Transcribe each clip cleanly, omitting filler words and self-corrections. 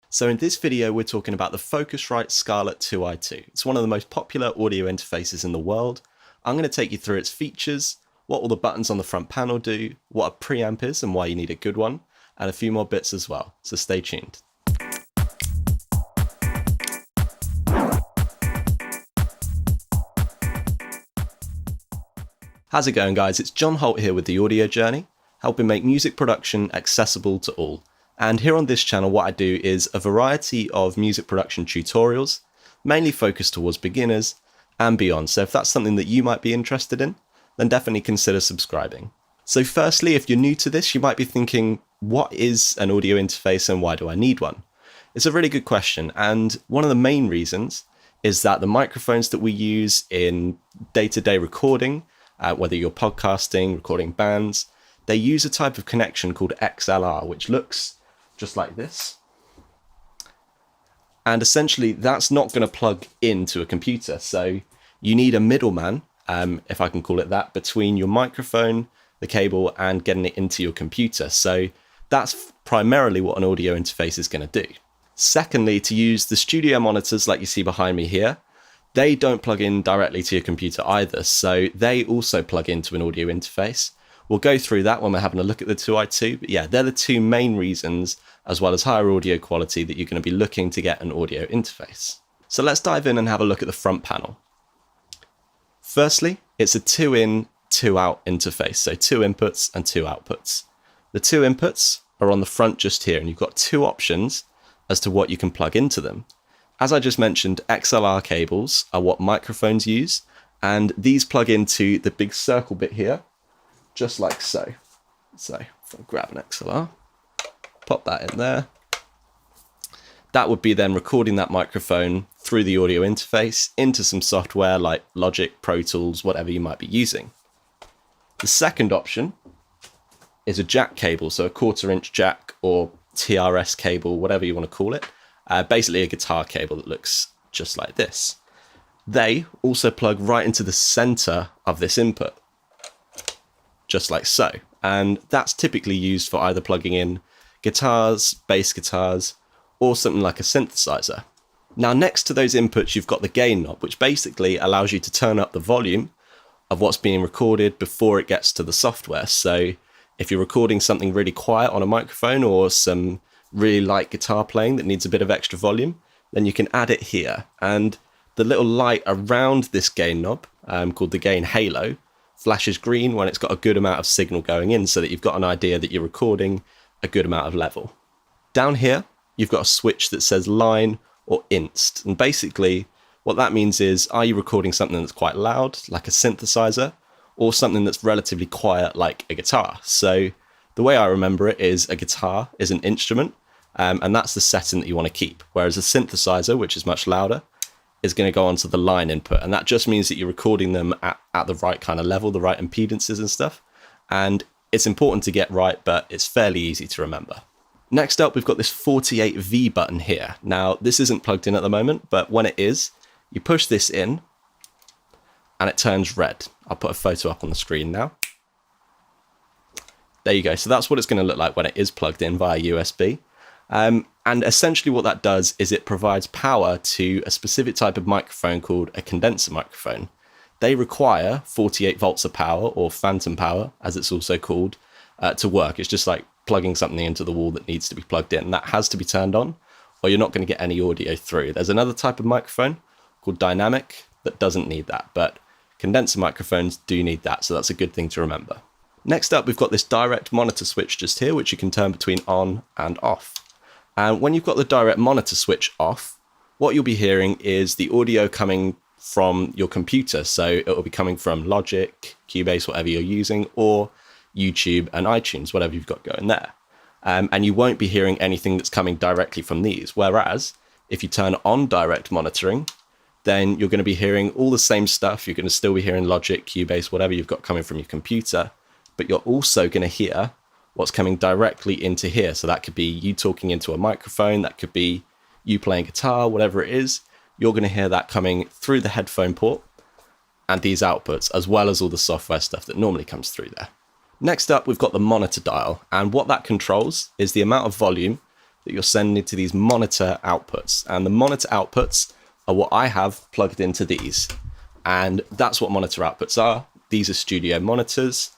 So in this video, we're talking about the Focusrite Scarlet 2i2. It's one of the most popular audio interfaces in the world. I'm going to take you through its features, what all the buttons on the front panel do, what a preamp is and why you need a good one, and a few more bits as well, so stay tuned. How's it going, guys? It's John Holt here with The Audio Journey, helping make music production accessible to all. And here on this channel, what I do is a variety of music production tutorials, mainly focused towards beginners and beyond. So if that's something that you might be interested in, then definitely consider subscribing. So firstly, if you're new to this, you might be thinking, what is an audio interface and why do I need one? It's a really good question. And one of the main reasons is that the microphones that we use in day-to-day recording, whether you're podcasting, recording bands, they use a type of connection called XLR, which looks just like this. And essentially that's not going to plug into a computer. So you need a middleman, if I can call it that, between your microphone, the cable, and getting it into your computer. So that's primarily what an audio interface is going to do. Secondly, to use the studio monitors like you see behind me here, they don't plug in directly to your computer either. So they also plug into an audio interface. We'll go through that when we're having a look at the 2i2, but yeah, they're the two main reasons, as well as higher audio quality, that you're going to be looking to get an audio interface. So let's dive in and have a look at the front panel. Firstly, it's a 2-in, 2-out interface, so 2 inputs and 2 outputs. The 2 inputs are on the front just here, and you've got 2 options as to what you can plug into them. As I just mentioned, XLR cables are what microphones use, and these plug into the big circle bit here, just like so. So if I grab an XLR, pop that in there, that would be then recording that microphone through the audio interface into some software like Logic, Pro Tools, whatever you might be using. The second option is a jack cable, so a 1/4-inch jack or TRS cable, whatever you want to call it. Basically a guitar cable that looks just like this. They also plug right into the center of this input, just like so. And that's typically used for either plugging in guitars, bass guitars, or something like a synthesizer. Now, next to those inputs, you've got the gain knob, which basically allows you to turn up the volume of what's being recorded before it gets to the software. So if you're recording something really quiet on a microphone or some really light guitar playing that needs a bit of extra volume, then you can add it here. And the little light around this gain knob, called the gain halo, flashes green when it's got a good amount of signal going in, so that you've got an idea that you're recording a good amount of level. Down here, you've got a switch that says line or inst. And basically what that means is, are you recording something that's quite loud, like a synthesizer, or something that's relatively quiet, like a guitar? So the way I remember it is a guitar is an instrument, and that's the setting that you want to keep. Whereas a synthesizer, which is much louder, is going to go onto the line input. And that just means that you're recording them at the right kind of level, the right impedances and stuff. And it's important to get right, but it's fairly easy to remember. Next up, we've got this 48V button here. Now, this isn't plugged in at the moment, but when it is, you push this in and it turns red. I'll put a photo up on the screen now. There you go. So that's what it's going to look like when it is plugged in via USB. And essentially what that does is it provides power to a specific type of microphone called a condenser microphone. They require 48 volts of power, or phantom power, as it's also called, to work. It's just like plugging something into the wall that needs to be plugged in. That has to be turned on, or you're not going to get any audio through. There's another type of microphone called dynamic that doesn't need that, but condenser microphones do need that, so that's a good thing to remember. Next up, we've got this direct monitor switch just here, which you can turn between on and off. And when you've got the direct monitor switch off, what you'll be hearing is the audio coming from your computer. So it will be coming from Logic, Cubase, whatever you're using, or YouTube and iTunes, whatever you've got going there. And you won't be hearing anything that's coming directly from these. Whereas if you turn on direct monitoring, then you're going to be hearing all the same stuff. You're going to still be hearing Logic, Cubase, whatever you've got coming from your computer, but you're also going to hear what's coming directly into here. So that could be you talking into a microphone, that could be you playing guitar, whatever it is. You're going to hear that coming through the headphone port and these outputs, as well as all the software stuff that normally comes through there. Next up, we've got the monitor dial, and what that controls is the amount of volume that you're sending to these monitor outputs. And the monitor outputs are what I have plugged into these. And that's what monitor outputs are. These are studio monitors.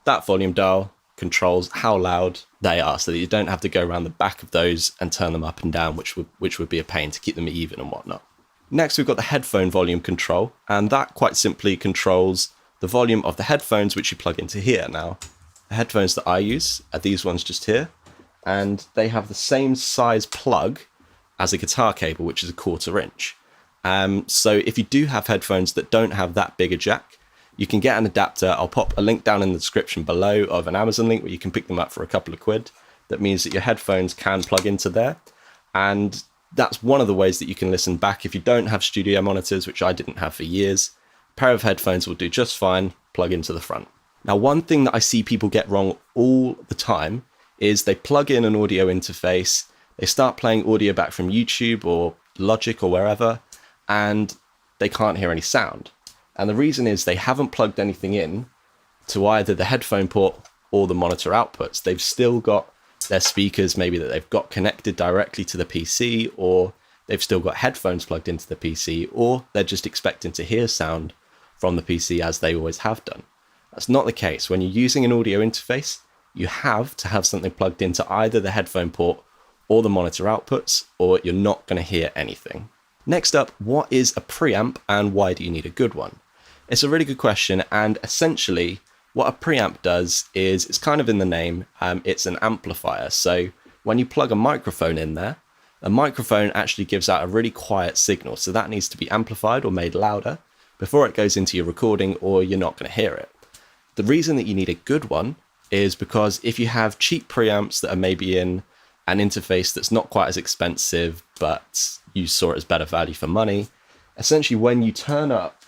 That volume dial controls how loud they are, so that you don't have to go around the back of those and turn them up and down, which would be a pain to keep them even and whatnot. Next, we've got the headphone volume control, and that quite simply controls the volume of the headphones which you plug into here. Now, the headphones that I use are these ones just here, and they have the same size plug as a guitar cable, which is 1/4 inch. So if you do have headphones that don't have that big a jack, you can get an adapter. I'll pop a link down in the description below of an Amazon link where you can pick them up for a couple of quid. That means that your headphones can plug into there. And that's one of the ways that you can listen back. If you don't have studio monitors, which I didn't have for years, a pair of headphones will do just fine, plug into the front. Now, one thing that I see people get wrong all the time is they plug in an audio interface, they start playing audio back from YouTube or Logic or wherever, and they can't hear any sound. And the reason is they haven't plugged anything in to either the headphone port or the monitor outputs. They've still got their speakers, maybe that they've got connected directly to the PC, or they've still got headphones plugged into the PC, or they're just expecting to hear sound from the PC as they always have done. That's not the case. When you're using an audio interface, you have to have something plugged into either the headphone port or the monitor outputs, or you're not going to hear anything. Next up, what is a preamp and why do you need a good one? It's a really good question, and essentially what a preamp does is, it's kind of in the name, it's an amplifier. So when you plug a microphone in there, a microphone actually gives out a really quiet signal, so that needs to be amplified or made louder before it goes into your recording, or you're not going to hear it. The reason that you need a good one is because if you have cheap preamps that are maybe in an interface that's not quite as expensive, but you saw it as better value for money, essentially when you turn up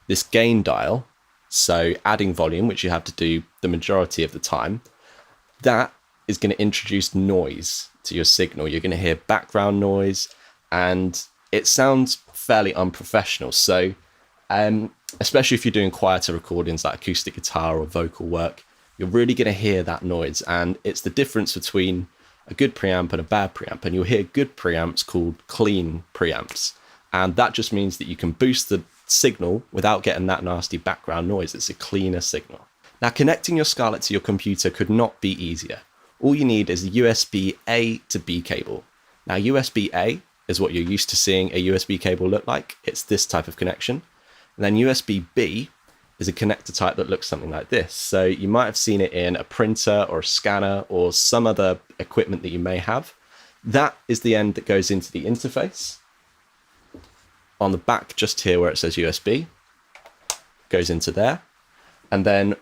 this gain dial, so adding volume, which you have to do the majority of the time, that is going to introduce noise to your signal. You're going to hear background noise, and it sounds fairly unprofessional. So especially if you're doing quieter recordings like acoustic guitar or vocal work, you're really going to hear that noise. And it's the difference between a good preamp and a bad preamp. And you'll hear good preamps called clean preamps. And that just means that you can boost the signal without getting that nasty background noise. It's a cleaner signal. Now, connecting your Scarlet to your computer could not be easier. All you need is a USB-A to B cable. Now, USB-A is what you're used to seeing a USB cable look like. It's this type of connection. And then USB-B is a connector type that looks something like this. So you might have seen it in a printer or a scanner or some other equipment that you may have. That is the end that goes into the interface. On the back, just here where it says USB, goes into there. And then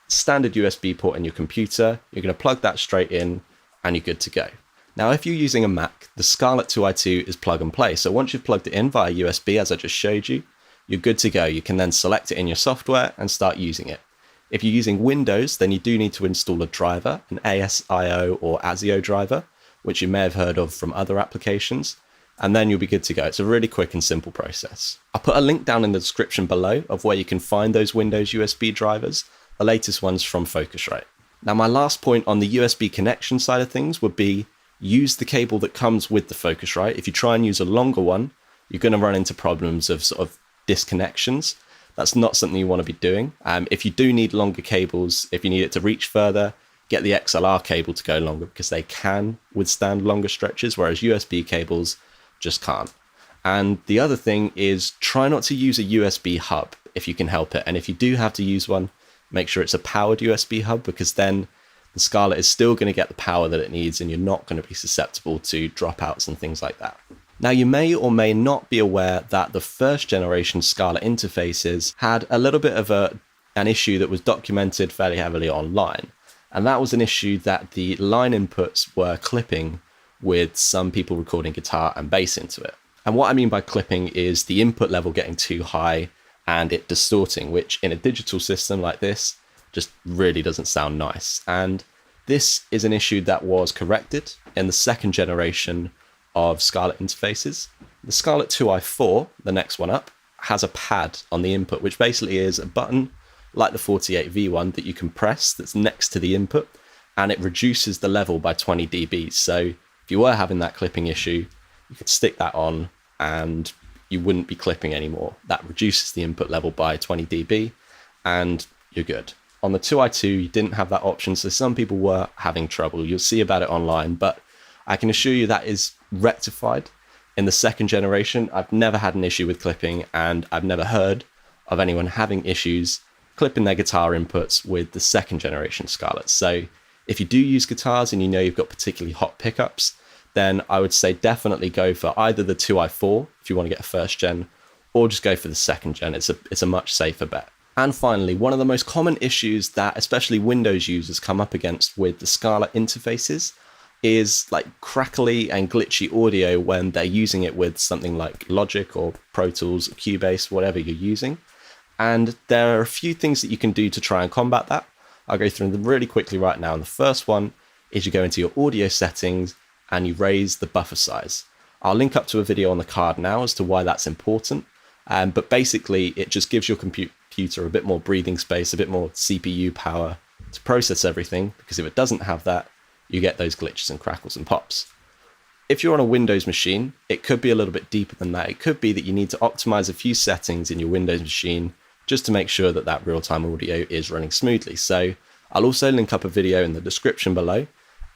standard USB port in your computer, you're going to plug that straight in and you're good to go. Now, if you're using a Mac, the Scarlet 2i2 is plug and play. So once you've plugged it in via USB, as I just showed you, you're good to go. You can then select it in your software and start using it. If you're using Windows, then you do need to install a driver, an ASIO or ASIO driver, which you may have heard of from other applications. And then you'll be good to go. It's a really quick and simple process. I'll put a link down in the description below of where you can find those Windows USB drivers, the latest ones from Focusrite. Now, my last point on the USB connection side of things would be use the cable that comes with the Focusrite. If you try and use a longer one, you're going to run into problems of sort of disconnections. That's not something you want to be doing. If you do need longer cables, if you need it to reach further, get the XLR cable to go longer because they can withstand longer stretches, whereas USB cables just can't. And the other thing is try not to use a USB hub if you can help it. And if you do have to use one, make sure it's a powered USB hub, because then the Scarlet is still going to get the power that it needs and you're not going to be susceptible to dropouts and things like that. Now, you may or may not be aware that the first generation Scarlet interfaces had a little bit of an issue that was documented fairly heavily online. And that was an issue that the line inputs were clipping with some people recording guitar and bass into it. And what I mean by clipping is the input level getting too high and it distorting, which in a digital system like this just really doesn't sound nice. And this is an issue that was corrected in the second generation of Scarlet interfaces. The Scarlet 2i4, the next one up, has a pad on the input, which basically is a button like the 48V one that you can press that's next to the input, and it reduces the level by 20 dB. So if you were having that clipping issue, you could stick that on and you wouldn't be clipping anymore. That reduces the input level by 20 dB and you're good. On the 2i2, you didn't have that option, so some people were having trouble. You'll see about it online, but I can assure you that is rectified in the second generation. I've never had an issue with clipping, and I've never heard of anyone having issues clipping their guitar inputs with the second generation Scarlet. So if you do use guitars and you know you've got particularly hot pickups, then I would say definitely go for either the 2i4 if you want to get a first gen, or just go for the second gen. It's a much safer bet. And finally, one of the most common issues that especially Windows users come up against with the Scarlet interfaces is like crackly and glitchy audio when they're using it with something like Logic or Pro Tools, Cubase, whatever you're using. And there are a few things that you can do to try and combat that. I'll go through them really quickly right now. And the first one is you go into your audio settings and you raise the buffer size. I'll link up to a video on the card now as to why that's important. But basically, it just gives your computer a bit more breathing space, a bit more CPU power to process everything, because if it doesn't have that, you get those glitches and crackles and pops. If you're on a Windows machine, it could be a little bit deeper than that. It could be that you need to optimize a few settings in your Windows machine just to make sure that that real-time audio is running smoothly. So I'll also link up a video in the description below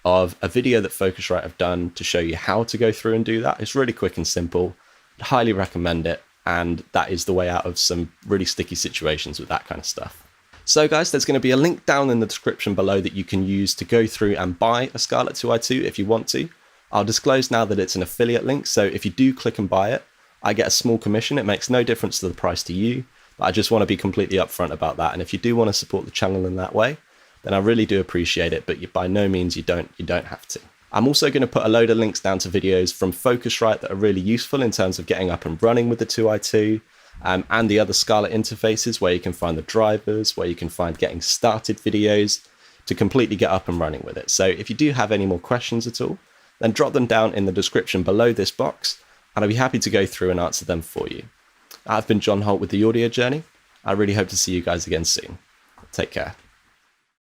of a video that Focusrite have done to show you how to go through and do that. It's really quick and simple. I'd highly recommend it. And that is the way out of some really sticky situations with that kind of stuff. So guys, there's going to be a link down in the description below that you can use to go through and buy a Scarlet 2i2 if you want to. I'll disclose now that it's an affiliate link, so if you do click and buy it, I get a small commission. It makes no difference to the price to you, but I just want to be completely upfront about that. And if you do want to support the channel in that way, then I really do appreciate it, but by no means you don't have to. I'm also going to put a load of links down to videos from Focusrite that are really useful in terms of getting up and running with the 2i2 and the other Scarlet interfaces, where you can find the drivers, where you can find getting started videos to completely get up and running with it. So if you do have any more questions at all, then drop them down in the description below this box, and I'll be happy to go through and answer them for you. I've been John Holt with The Audio Journey. I really hope to see you guys again soon. Take care.